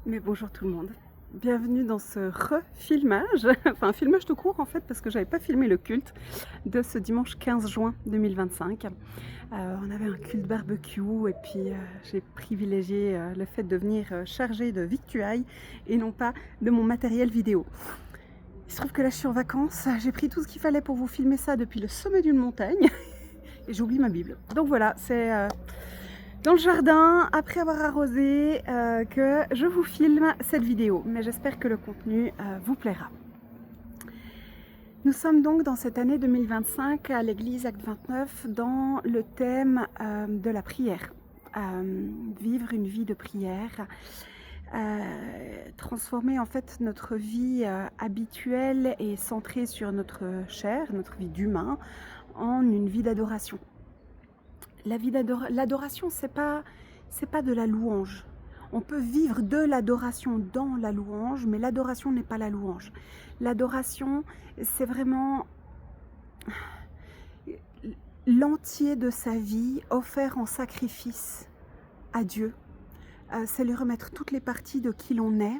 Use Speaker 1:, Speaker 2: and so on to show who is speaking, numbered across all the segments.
Speaker 1: Mais bonjour tout le monde. Bienvenue dans ce refilmage, enfin un filmage tout court en fait parce que j'avais pas filmé le culte de ce dimanche 15 juin 2025. On avait un culte barbecue et puis j'ai privilégié le fait de venir charger de victuailles et non pas de mon matériel vidéo. Il se trouve que là je suis en vacances, j'ai pris tout ce qu'il fallait pour vous filmer ça depuis le sommet d'une montagne et j'oublie ma Bible. Donc voilà, c'est dans le jardin, après avoir arrosé, que je vous filme cette vidéo. Mais j'espère que le contenu vous plaira. Nous sommes donc dans cette année 2025 à l'église Acte 29 dans le thème de la prière. Vivre une vie de prière, transformer en fait notre vie habituelle et centrée sur notre chair, notre vie d'humain, en une vie d'adoration. L'adoration, c'est pas de la louange. On peut vivre de l'adoration dans la louange, mais l'adoration n'est pas la louange. L'adoration, c'est vraiment l'entier de sa vie offert en sacrifice à Dieu. C'est lui remettre toutes les parties de qui l'on est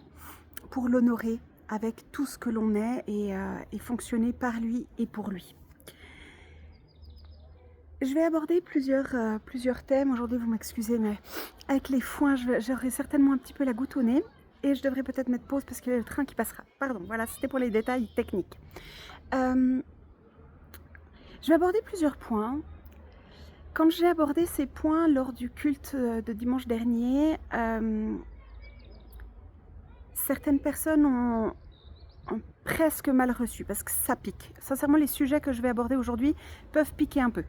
Speaker 1: pour l'honorer avec tout ce que l'on est et fonctionner par lui et pour lui. Je vais aborder plusieurs thèmes. Aujourd'hui, vous m'excusez, mais avec les foins, j'aurai certainement un petit peu la goutte au nez. Et je devrais peut-être mettre pause parce qu'il y a le train qui passera. Pardon, voilà, c'était pour les détails techniques. Je vais aborder plusieurs points. Quand j'ai abordé ces points lors du culte de dimanche dernier, certaines personnes ont presque mal reçu parce que ça pique. Sincèrement, les sujets que je vais aborder aujourd'hui peuvent piquer un peu.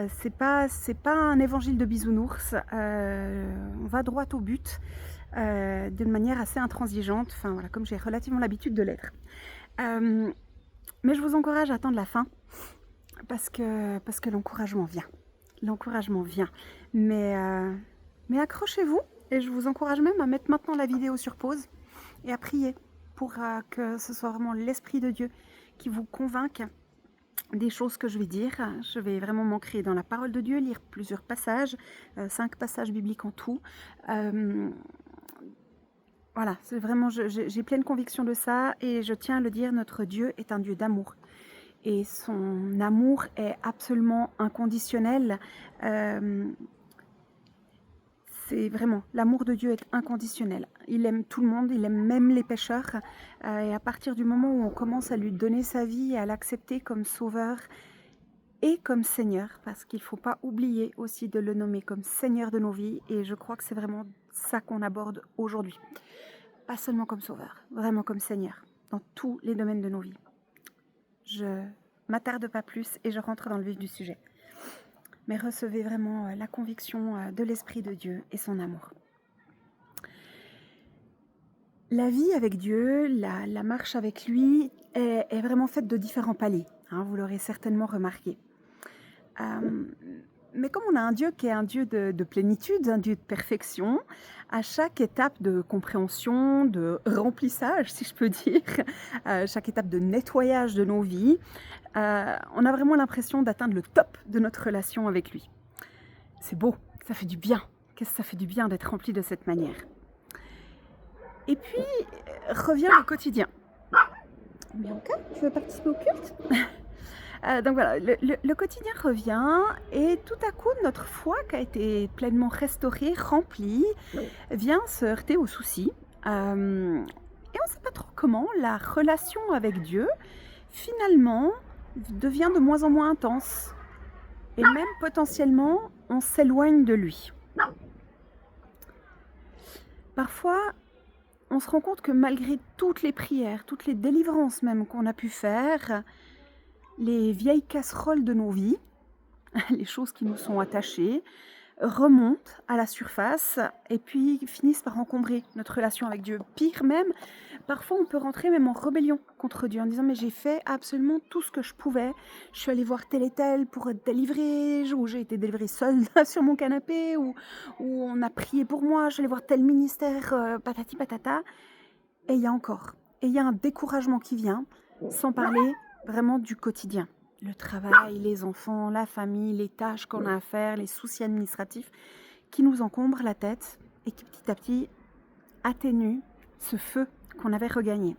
Speaker 1: C'est pas un évangile de bisounours. On va droit au but d'une manière assez intransigeante. Enfin voilà, comme j'ai relativement l'habitude de l'être. Mais je vous encourage à attendre la fin parce que l'encouragement vient. L'encouragement vient. Mais accrochez-vous et je vous encourage même à mettre maintenant la vidéo sur pause et à prier pour que ce soit vraiment l'Esprit de Dieu qui vous convainque des choses que je vais dire. Je vais vraiment m'ancrer dans la parole de Dieu, lire plusieurs passages, 5 passages bibliques en tout. Voilà, c'est vraiment, j'ai pleine conviction de ça et je tiens à le dire, notre Dieu est un Dieu d'amour. Et son amour est absolument inconditionnel. C'est vraiment, l'amour de Dieu est inconditionnel. Il aime tout le monde, il aime même les pécheurs. Et à partir du moment où on commence à lui donner sa vie, à l'accepter comme sauveur et comme Seigneur, parce qu'il ne faut pas oublier aussi de le nommer comme Seigneur de nos vies. Et je crois que c'est vraiment ça qu'on aborde aujourd'hui. Pas seulement comme sauveur, vraiment comme Seigneur, dans tous les domaines de nos vies. Je m'attarde pas plus et je rentre dans le vif du sujet. Mais recevez vraiment la conviction de l'Esprit de Dieu et son amour. La vie avec Dieu, la marche avec lui est vraiment faite de différents paliers. Hein, vous l'aurez certainement remarqué. Mais comme on a un Dieu qui est un Dieu de plénitude, un Dieu de perfection, à chaque étape de compréhension, de remplissage, si je peux dire, chaque étape de nettoyage de nos vies, on a vraiment l'impression d'atteindre le top de notre relation avec lui. C'est beau, ça fait du bien. Qu'est-ce que ça fait du bien d'être rempli de cette manière. Et puis, revient le quotidien. Bianca, tu veux participer au culte? Donc voilà, le quotidien revient et tout à coup, notre foi qui a été pleinement restaurée, remplie, vient se heurter aux soucis. Et on ne sait pas trop comment la relation avec Dieu, finalement, devient de moins en moins intense. Et même potentiellement, on s'éloigne de lui. Parfois, on se rend compte que malgré toutes les prières, toutes les délivrances même qu'on a pu faire, les vieilles casseroles de nos vies, les choses qui nous sont attachées, remontent à la surface et puis finissent par encombrer notre relation avec Dieu. Pire même, parfois on peut rentrer même en rébellion contre Dieu en disant mais j'ai fait absolument tout ce que je pouvais. Je suis allée voir tel et tel pour être délivrée, ou j'ai été délivrée seule sur mon canapé, ou on a prié pour moi, je suis allée voir tel ministère, patati patata. Et il y a encore. Et il y a un découragement qui vient, sans parler vraiment du quotidien. Le travail, les enfants, la famille, les tâches qu'on a à faire, les soucis administratifs qui nous encombrent la tête et qui petit à petit atténue ce feu qu'on avait regagné.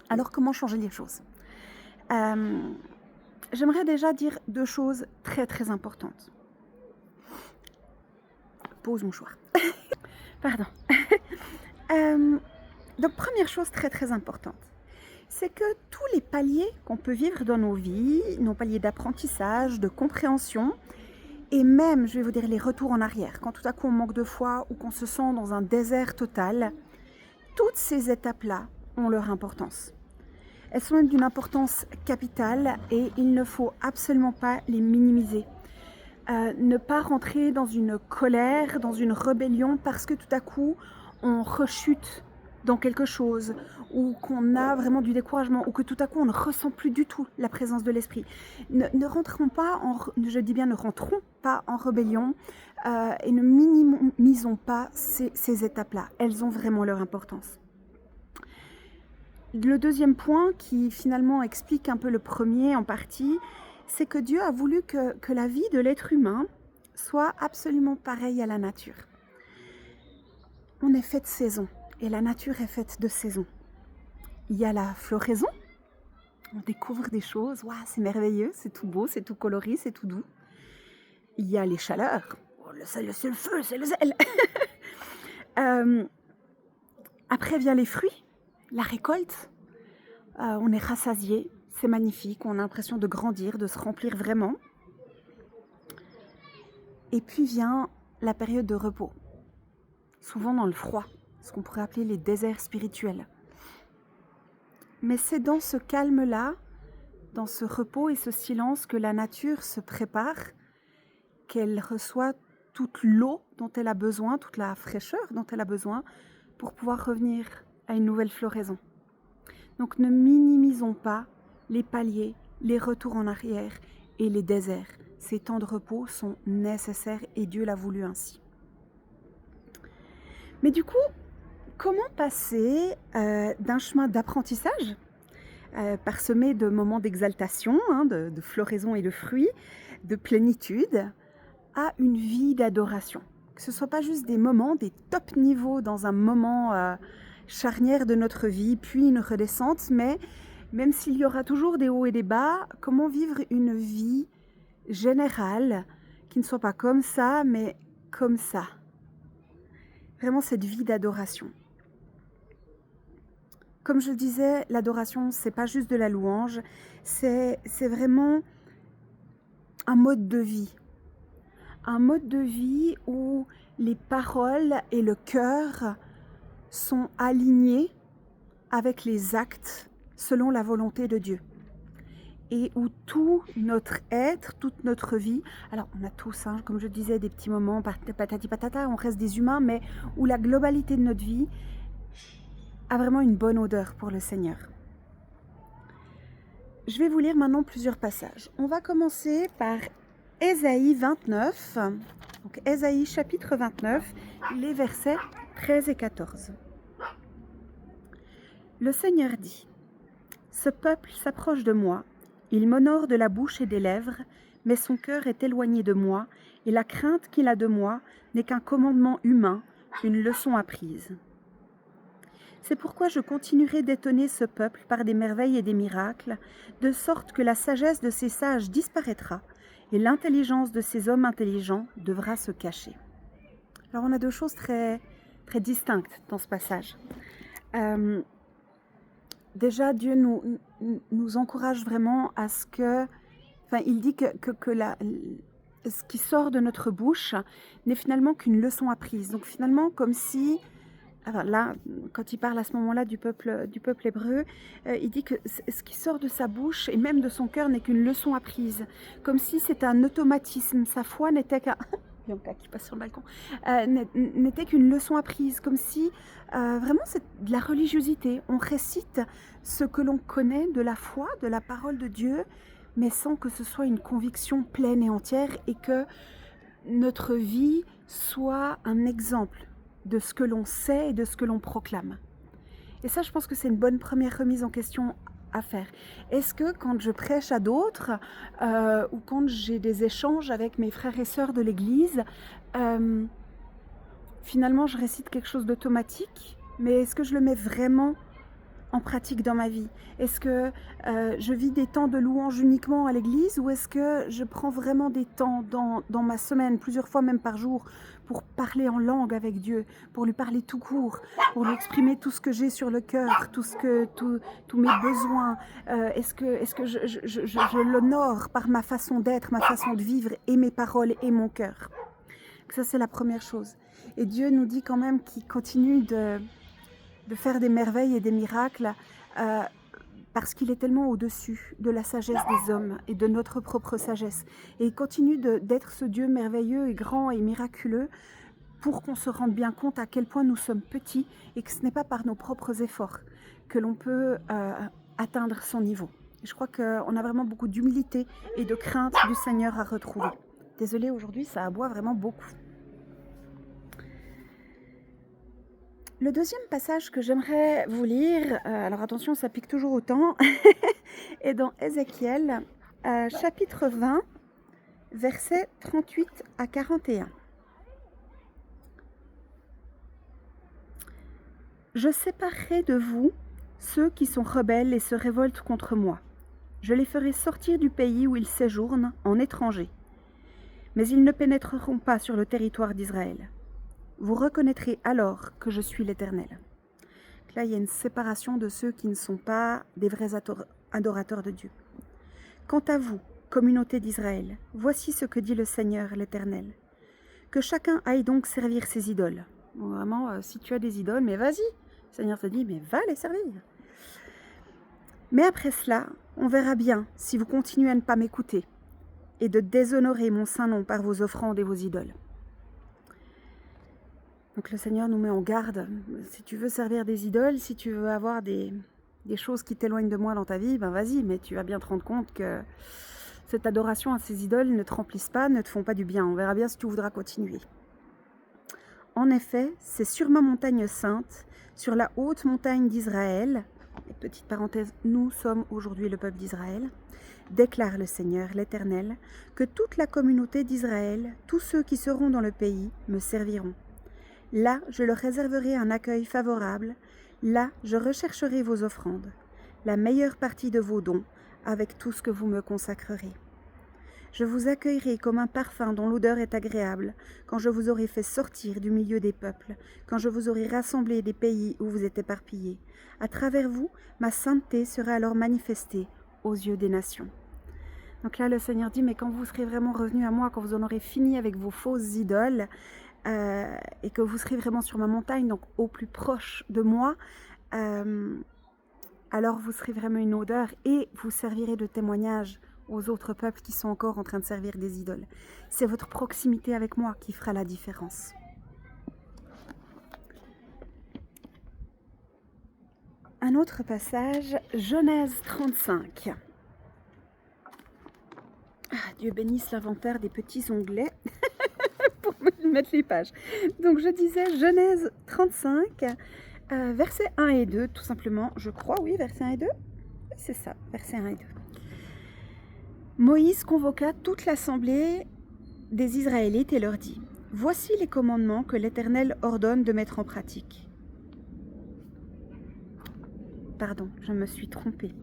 Speaker 1: Alors comment changer les choses? J'aimerais déjà dire 2 choses très, très importantes. Pause mouchoir. Pardon. Donc première chose très, très importante, c'est que tous les paliers qu'on peut vivre dans nos vies, nos paliers d'apprentissage, de compréhension, et même, je vais vous dire, les retours en arrière, quand tout à coup on manque de foi ou qu'on se sent dans un désert total, toutes ces étapes-là ont leur importance. Elles sont même d'une importance capitale et il ne faut absolument pas les minimiser. Ne pas rentrer dans une colère, dans une rébellion parce que tout à coup on rechute dans quelque chose ou qu'on a vraiment du découragement ou que tout à coup on ne ressent plus du tout la présence de l'esprit. Ne rentrons pas je dis bien ne rentrons pas en rébellion et ne minimisons pas ces étapes-là. Elles ont vraiment leur importance. Le deuxième point qui finalement explique un peu le premier en partie, c'est que Dieu a voulu que la vie de l'être humain soit absolument pareille à la nature. On est fait de saisons et la nature est faite de saisons. Il y a la floraison, on découvre des choses, waouh, c'est merveilleux, c'est tout beau, c'est tout coloré, c'est tout doux. Il y a les chaleurs, oh, c'est le feu, c'est le zèle. Après vient les fruits, la récolte. On est rassasié, c'est magnifique, on a l'impression de grandir, de se remplir vraiment. Et puis vient la période de repos, souvent dans le froid, ce qu'on pourrait appeler les déserts spirituels. Mais c'est dans ce calme-là, dans ce repos et ce silence que la nature se prépare, qu'elle reçoit toute l'eau dont elle a besoin, toute la fraîcheur dont elle a besoin pour pouvoir revenir à une nouvelle floraison. Donc ne minimisons pas les paliers, les retours en arrière et les déserts. Ces temps de repos sont nécessaires et Dieu l'a voulu ainsi. Mais du coup, comment passer d'un chemin d'apprentissage parsemé de moments d'exaltation, de floraison et de fruits, de plénitude, à une vie d'adoration? Que ce ne soit pas juste des moments, des top niveaux dans un moment charnière de notre vie, puis une redescente, mais même s'il y aura toujours des hauts et des bas, comment vivre une vie générale qui ne soit pas comme ça, mais comme ça. Vraiment cette vie d'adoration. Comme je le disais, l'adoration, c'est pas juste de la louange, c'est vraiment un mode de vie. Un mode de vie où les paroles et le cœur sont alignés avec les actes selon la volonté de Dieu. Et où tout notre être, toute notre vie, alors on a tous, comme je disais, des petits moments, patati patata, on reste des humains, mais où la globalité de notre vie a vraiment une bonne odeur pour le Seigneur. Je vais vous lire maintenant plusieurs passages. On va commencer par Ésaïe 29, donc Ésaïe chapitre 29, les versets 13 et 14. Le Seigneur dit : « Ce peuple s'approche de moi, il m'honore de la bouche et des lèvres, mais son cœur est éloigné de moi, et la crainte qu'il a de moi n'est qu'un commandement humain, une leçon apprise. C'est pourquoi je continuerai d'étonner ce peuple par des merveilles et des miracles, de sorte que la sagesse de ces sages disparaîtra, et l'intelligence de ces hommes intelligents devra se cacher. » Alors on a deux choses très, très distinctes dans ce passage. Déjà, Dieu nous encourage vraiment à ce que... Enfin, il dit que ce qui sort de notre bouche n'est finalement qu'une leçon apprise. Donc finalement, comme si... Alors là, quand il parle à ce moment-là du peuple hébreu, il dit que ce qui sort de sa bouche et même de son cœur n'est qu'une leçon apprise. Comme si c'était un automatisme. Sa foi n'était qu'un... Bianca qui passe sur le balcon, n'était qu'une leçon apprise, comme si vraiment c'est de la religiosité. On récite ce que l'on connaît de la foi, de la parole de Dieu, mais sans que ce soit une conviction pleine et entière et que notre vie soit un exemple de ce que l'on sait et de ce que l'on proclame. Et ça, je pense que c'est une bonne première remise en question à faire. Est-ce que quand je prêche à d'autres ou quand j'ai des échanges avec mes frères et sœurs de l'Église, finalement je récite quelque chose d'automatique, mais est-ce que je le mets vraiment en pratique dans ma vie? Est-ce que je vis des temps de louange uniquement à l'église ou est-ce que je prends vraiment des temps dans ma semaine, plusieurs fois même par jour, pour parler en langue avec Dieu, pour lui parler tout court, pour lui exprimer tout ce que j'ai sur le cœur, tous mes besoins? Est-ce que je l'honore par ma façon d'être, ma façon de vivre et mes paroles et mon cœur? Ça, c'est la première chose. Et Dieu nous dit quand même qu'il continue de faire des merveilles et des miracles parce qu'il est tellement au-dessus de la sagesse des hommes et de notre propre sagesse. Et il continue d'être ce Dieu merveilleux et grand et miraculeux pour qu'on se rende bien compte à quel point nous sommes petits et que ce n'est pas par nos propres efforts que l'on peut atteindre son niveau. Et je crois qu'on a vraiment beaucoup d'humilité et de crainte du Seigneur à retrouver. Désolée, aujourd'hui, ça aboie vraiment beaucoup. Le deuxième passage que j'aimerais vous lire, alors attention, ça pique toujours autant, est dans Ézéchiel, chapitre 20, versets 38 à 41. Je séparerai de vous ceux qui sont rebelles et se révoltent contre moi. Je les ferai sortir du pays où ils séjournent en étrangers. Mais ils ne pénétreront pas sur le territoire d'Israël. Vous reconnaîtrez alors que je suis l'Éternel. Là, il y a une séparation de ceux qui ne sont pas des vrais adorateurs de Dieu. Quant à vous, communauté d'Israël, voici ce que dit le Seigneur l'Éternel. Que chacun aille donc servir ses idoles. Bon, vraiment, si tu as des idoles, mais vas-y. Le Seigneur te dit, mais va les servir. Mais après cela, on verra bien si vous continuez à ne pas m'écouter et de déshonorer mon saint nom par vos offrandes et vos idoles. Donc le Seigneur nous met en garde. Si tu veux servir des idoles, si tu veux avoir des choses qui t'éloignent de moi dans ta vie, ben vas-y, mais tu vas bien te rendre compte que cette adoration à ces idoles ne te remplissent pas, ne te font pas du bien. On verra bien si tu voudras continuer. En effet, c'est sur ma montagne sainte, sur la haute montagne d'Israël, et petite parenthèse, nous sommes aujourd'hui le peuple d'Israël, déclare le Seigneur l'Éternel, que toute la communauté d'Israël, tous ceux qui seront dans le pays, me serviront. Là, je leur réserverai un accueil favorable. Là, je rechercherai vos offrandes, la meilleure partie de vos dons, avec tout ce que vous me consacrerez. Je vous accueillerai comme un parfum dont l'odeur est agréable, quand je vous aurai fait sortir du milieu des peuples, quand je vous aurai rassemblé des pays où vous êtes éparpillés. À travers vous, ma sainteté sera alors manifestée aux yeux des nations. Donc là, le Seigneur dit, mais quand vous serez vraiment revenus à moi, quand vous en aurez fini avec vos fausses idoles, et que vous serez vraiment sur ma montagne, donc au plus proche de moi, alors vous serez vraiment une odeur et vous servirez de témoignage aux autres peuples qui sont encore en train de servir des idoles. C'est votre proximité avec moi qui fera la différence. Un autre passage, Genèse 35. Ah, Dieu bénisse l'inventaire des petits onglets pour me mettre les pages. Donc je disais Genèse 35, versets 1 et 2, tout simplement. Je crois, oui, versets 1 et 2. Oui, c'est ça, versets 1 et 2. Moïse convoqua toute l'assemblée des Israélites et leur dit, « Voici les commandements que l'Éternel ordonne de mettre en pratique. » Pardon, je me suis trompée.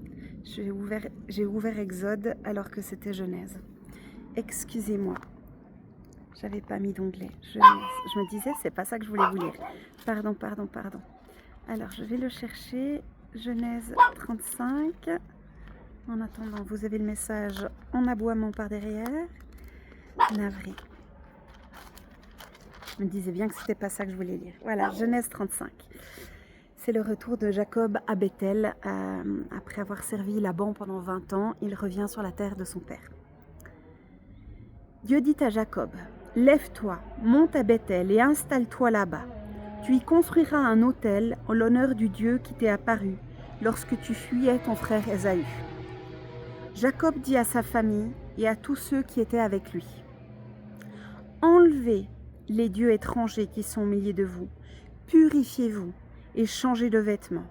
Speaker 1: J'ai ouvert Exode alors que c'était Genèse. Excusez-moi. J'avais pas mis d'onglet. Je me disais, c'est pas ça que je voulais vous lire. Pardon. Alors, je vais le chercher. Genèse 35. En attendant, vous avez le message en aboiement par derrière. Navré. Je me disais bien que c'était pas ça que je voulais lire. Voilà, Genèse 35. C'est le retour de Jacob à Bethel. Après avoir servi Laban pendant 20 ans, il revient sur la terre de son père. Dieu dit à Jacob, « Lève-toi, monte à Bethel et installe-toi là-bas. Tu y construiras un autel en l'honneur du Dieu qui t'est apparu lorsque tu fuyais ton frère Ésaü. » Jacob dit à sa famille et à tous ceux qui étaient avec lui, « Enlevez les dieux étrangers qui sont au milieu de vous, purifiez-vous et changez de vêtements. »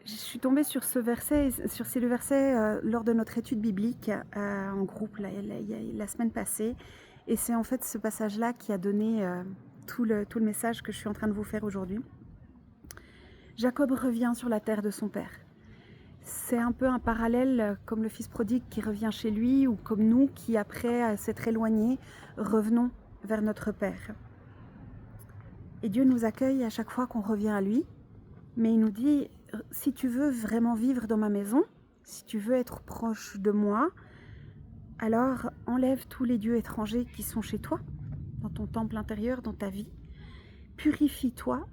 Speaker 1: Je suis tombée sur ce verset, sur ces deux versets lors de notre étude biblique en groupe la semaine passée. Et c'est en fait ce passage-là qui a donné tout le message que je suis en train de vous faire aujourd'hui. Jacob revient sur la terre de son père. C'est un peu un parallèle comme le fils prodigue qui revient chez lui ou comme nous qui, après s'être éloignés, revenons vers notre père. Et Dieu nous accueille à chaque fois qu'on revient à lui, mais il nous dit, si tu veux vraiment vivre dans ma maison, si tu veux être proche de moi, alors enlève tous les dieux étrangers qui sont chez toi, dans ton temple intérieur, dans ta vie. Purifie-toi,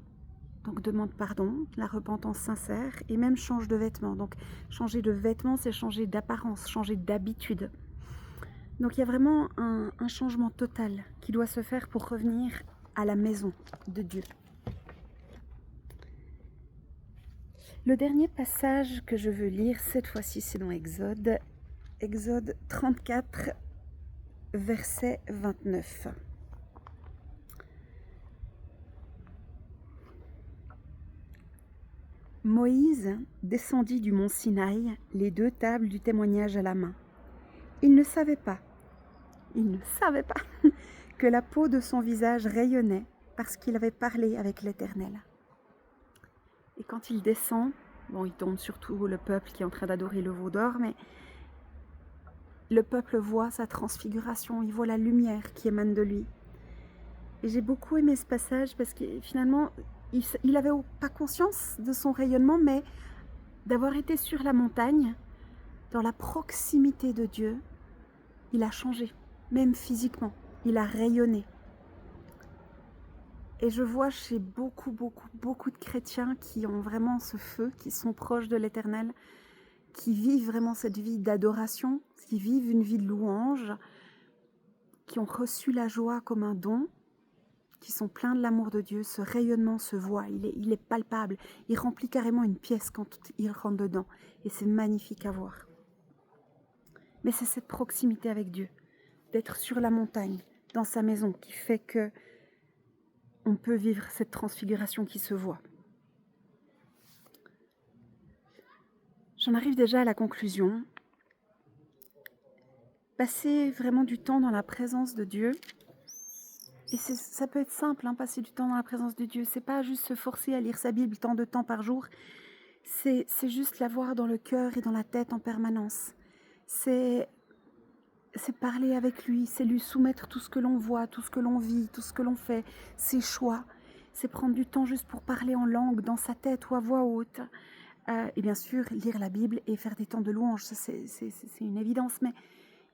Speaker 1: donc demande pardon, la repentance sincère, et même change de vêtements. Donc changer de vêtements, c'est changer d'apparence, changer d'habitude. Donc il y a vraiment un changement total qui doit se faire pour revenir à la maison de Dieu. Le dernier passage que je veux lire, cette fois-ci, c'est dans Exode. Exode 34, verset 29. Moïse descendit du mont Sinaï, les 2 tables du témoignage à la main. Il ne savait pas que la peau de son visage rayonnait parce qu'il avait parlé avec l'Éternel. Et quand il descend, bon, il tombe sur tout le peuple qui est en train d'adorer le veau d'or, mais le peuple voit sa transfiguration, il voit la lumière qui émane de lui. Et j'ai beaucoup aimé ce passage parce que finalement, il n'avait pas conscience de son rayonnement, mais d'avoir été sur la montagne, dans la proximité de Dieu, il a changé, même physiquement, il a rayonné. Et je vois chez beaucoup de chrétiens qui ont vraiment ce feu, qui sont proches de l'Éternel, qui vivent vraiment cette vie d'adoration, qui vivent une vie de louange, qui ont reçu la joie comme un don, qui sont pleins de l'amour de Dieu. Ce rayonnement se voit, il est palpable, il remplit carrément une pièce quand il rentre dedans. Et c'est magnifique à voir. Mais c'est cette proximité avec Dieu, d'être sur la montagne, dans sa maison, qui fait que on peut vivre cette transfiguration qui se voit. J'en arrive déjà à la conclusion. Passer vraiment du temps dans la présence de Dieu, et ça peut être simple, passer du temps dans la présence de Dieu. C'est pas juste se forcer à lire sa Bible tant de temps par jour. C'est juste l'avoir dans le cœur et dans la tête en permanence. C'est parler avec lui, c'est lui soumettre tout ce que l'on voit, tout ce que l'on vit, tout ce que l'on fait, ses choix. C'est prendre du temps juste pour parler en langue, dans sa tête ou à voix haute. Et bien sûr, lire la Bible et faire des temps de louange, ça, c'est une évidence,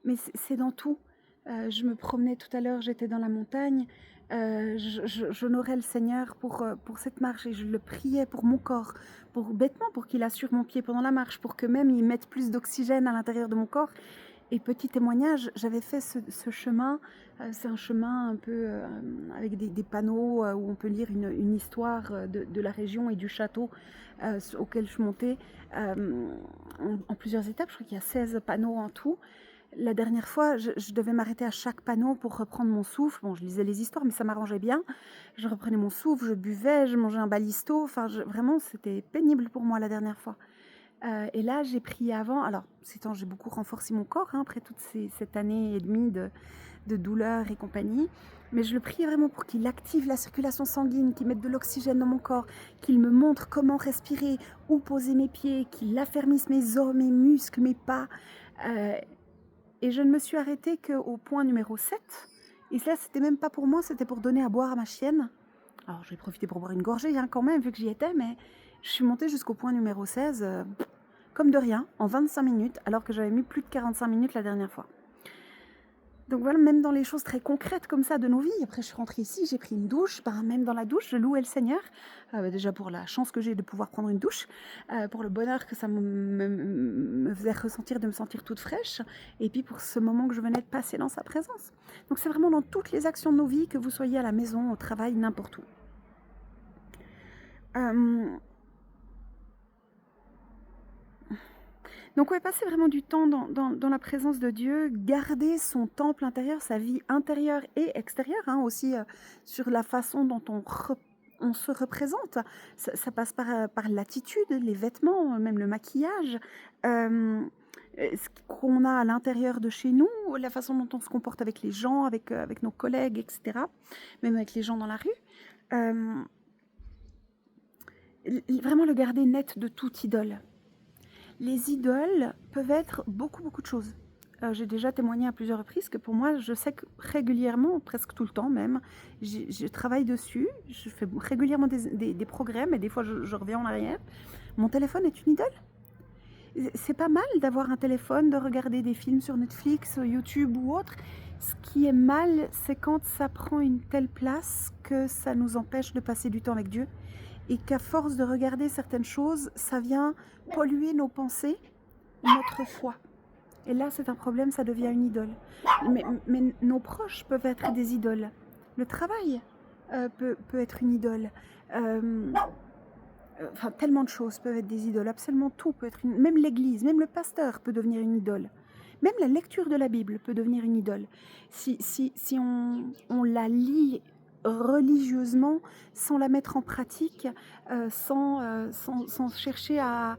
Speaker 1: mais c'est dans tout. Je me promenais tout à l'heure, j'étais dans la montagne, j'honorais le Seigneur pour cette marche et je le priais pour mon corps, bêtement pour qu'il assure mon pied pendant la marche, pour que même il mette plus d'oxygène à l'intérieur de mon corps. Et petit témoignage, j'avais fait ce chemin, c'est un chemin un peu avec des panneaux où on peut lire une histoire de la région et du château auquel je montais en plusieurs étapes. Je crois qu'il y a 16 panneaux en tout. La dernière fois, je devais m'arrêter à chaque panneau pour reprendre mon souffle. Bon, je lisais les histoires, mais ça m'arrangeait bien. Je reprenais mon souffle, je buvais, je mangeais un balisto. Enfin, vraiment, c'était pénible pour moi la dernière fois. Et là, j'ai prié avant. Alors, ces temps, j'ai beaucoup renforcé mon corps après toute cette année et demie de douleur et compagnie. Mais je le priais vraiment pour qu'il active la circulation sanguine, qu'il mette de l'oxygène dans mon corps, qu'il me montre comment respirer, où poser mes pieds, qu'il affermisse mes os, mes muscles, mes pas. Et je ne me suis arrêtée qu'au point numéro 7. Et là, c'était même pas pour moi, c'était pour donner à boire à ma chienne. Alors, j'ai profité pour boire une gorgée quand même, vu que j'y étais, mais je suis montée jusqu'au point numéro 16, comme de rien, en 25 minutes, alors que j'avais mis plus de 45 minutes la dernière fois. Donc voilà, même dans les choses très concrètes comme ça de nos vies. Après, je suis rentrée ici, j'ai pris une douche. Même dans la douche, je louais le Seigneur. Déjà pour la chance que j'ai de pouvoir prendre une douche, pour le bonheur que ça me faisait ressentir, de me sentir toute fraîche, et puis pour ce moment que je venais de passer dans sa présence. Donc c'est vraiment dans toutes les actions de nos vies, que vous soyez à la maison, au travail, n'importe où. Donc ouais, passer vraiment du temps dans la présence de Dieu, garder son temple intérieur, sa vie intérieure et extérieure, aussi sur la façon dont on se représente. Ça passe par l'attitude, les vêtements, même le maquillage. ce qu'on a à l'intérieur de chez nous, la façon dont on se comporte avec les gens, avec nos collègues, etc. Même avec les gens dans la rue. Euh, Vraiment le garder net de toute idole. Les idoles peuvent être beaucoup, beaucoup de choses. J'ai déjà témoigné à plusieurs reprises que pour moi, je sais que régulièrement, presque tout le temps même, je travaille dessus, je fais régulièrement des progrès, mais des fois je reviens en arrière. Mon téléphone est une idole. C'est pas mal d'avoir un téléphone, de regarder des films sur Netflix, YouTube ou autre. Ce qui est mal, c'est quand ça prend une telle place que ça nous empêche de passer du temps avec Dieu et qu'à force de regarder certaines choses, ça vient polluer nos pensées, notre foi. Et là, c'est un problème, ça devient une idole. Mais nos proches peuvent être des idoles. Le travail peut être une idole. Enfin, tellement de choses peuvent être des idoles. Absolument tout peut être une... Même l'église, même le pasteur peut devenir une idole. Même la lecture de la Bible peut devenir une idole. Si on la lit religieusement, sans la mettre en pratique, sans chercher à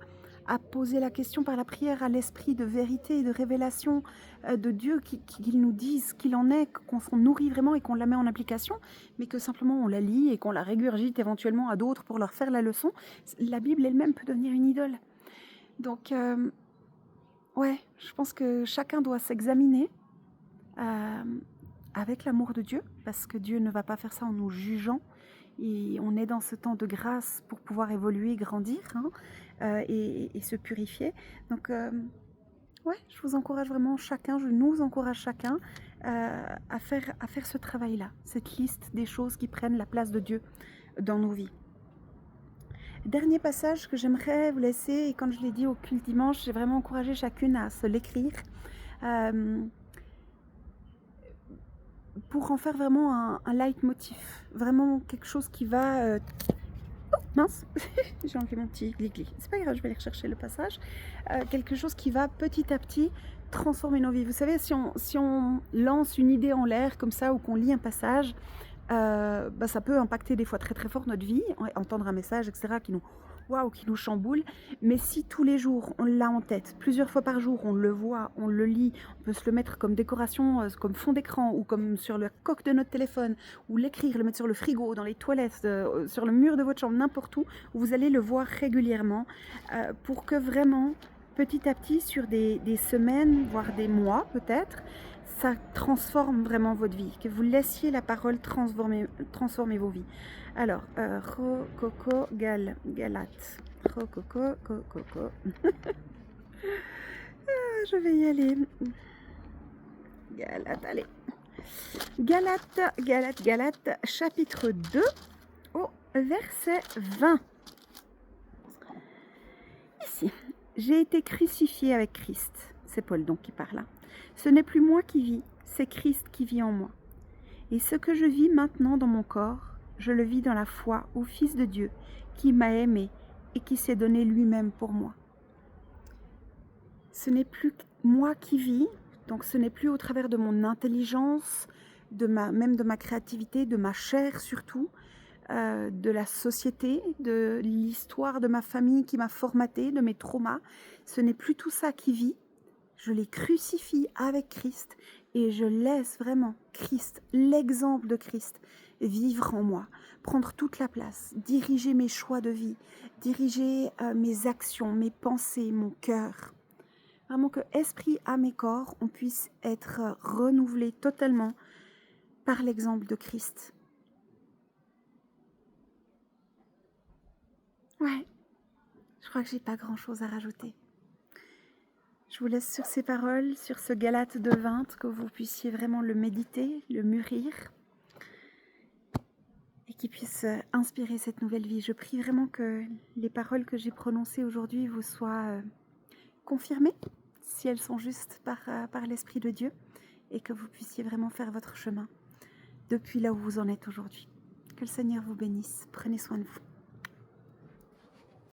Speaker 1: poser la question par la prière à l'esprit de vérité et de révélation de Dieu, qu'il nous dise ce qu'il en est, qu'on s'en nourrit vraiment et qu'on la met en application, mais que simplement on la lit et qu'on la régurgite éventuellement à d'autres pour leur faire la leçon, la Bible elle-même peut devenir une idole. Donc, ouais, je pense que chacun doit s'examiner avec l'amour de Dieu, parce que Dieu ne va pas faire ça en nous jugeant. Et on est dans ce temps de grâce pour pouvoir évoluer, grandir et se purifier. Donc, ouais, je vous encourage vraiment chacun, je nous encourage chacun à faire ce travail-là, cette liste des choses qui prennent la place de Dieu dans nos vies. Dernier passage que j'aimerais vous laisser, et quand je l'ai dit au culte dimanche, j'ai vraiment encouragé chacune à se l'écrire pour en faire vraiment un leitmotiv, vraiment quelque chose qui va... Oh, mince, j'ai enlevé mon petit glis-glis. C'est pas grave, je vais aller rechercher le passage. Quelque chose qui va petit à petit transformer nos vies. Vous savez, si on lance une idée en l'air comme ça, ou qu'on lit un passage, ça peut impacter des fois très très fort notre vie, entendre un message, etc., qui nous chamboule. Mais si tous les jours on l'a en tête, plusieurs fois par jour, on le voit, on le lit, on peut se le mettre comme décoration, comme fond d'écran, ou comme sur le coque de notre téléphone, ou l'écrire, le mettre sur le frigo, dans les toilettes, sur le mur de votre chambre, n'importe où vous allez le voir régulièrement, pour que vraiment, petit à petit, sur des semaines, voire des mois peut-être, ça transforme vraiment votre vie, que vous laissiez la parole transformer vos vies. Alors, Rococo Galate. Rococo, coco. Je vais y aller. Galate, allez. Galate, chapitre 2, au verset 20. Ici, j'ai été crucifié avec Christ. C'est Paul donc qui parle là. Ce n'est plus moi qui vis, c'est Christ qui vit en moi. Et ce que je vis maintenant dans mon corps, je le vis dans la foi au Fils de Dieu, qui m'a aimé et qui s'est donné lui-même pour moi. Ce n'est plus moi qui vis, donc ce n'est plus au travers de mon intelligence, même de ma créativité, de ma chair surtout, de la société, de l'histoire de ma famille qui m'a formaté, de mes traumas. Ce n'est plus tout ça qui vit. Je les crucifie avec Christ et je laisse vraiment Christ, l'exemple de Christ, vivre en moi, prendre toute la place, diriger mes choix de vie, diriger mes actions, mes pensées, mon cœur. Vraiment que esprit, âme et corps, on puisse être renouvelés totalement par l'exemple de Christ. Ouais, je crois que j'ai pas grand-chose à rajouter. Je vous laisse sur ces paroles, sur ce Galate de 20, que vous puissiez vraiment le méditer, le mûrir, et qui puisse inspirer cette nouvelle vie. Je prie vraiment que les paroles que j'ai prononcées aujourd'hui vous soient confirmées, si elles sont justes par l'Esprit de Dieu, et que vous puissiez vraiment faire votre chemin depuis là où vous en êtes aujourd'hui. Que le Seigneur vous bénisse. Prenez soin de vous.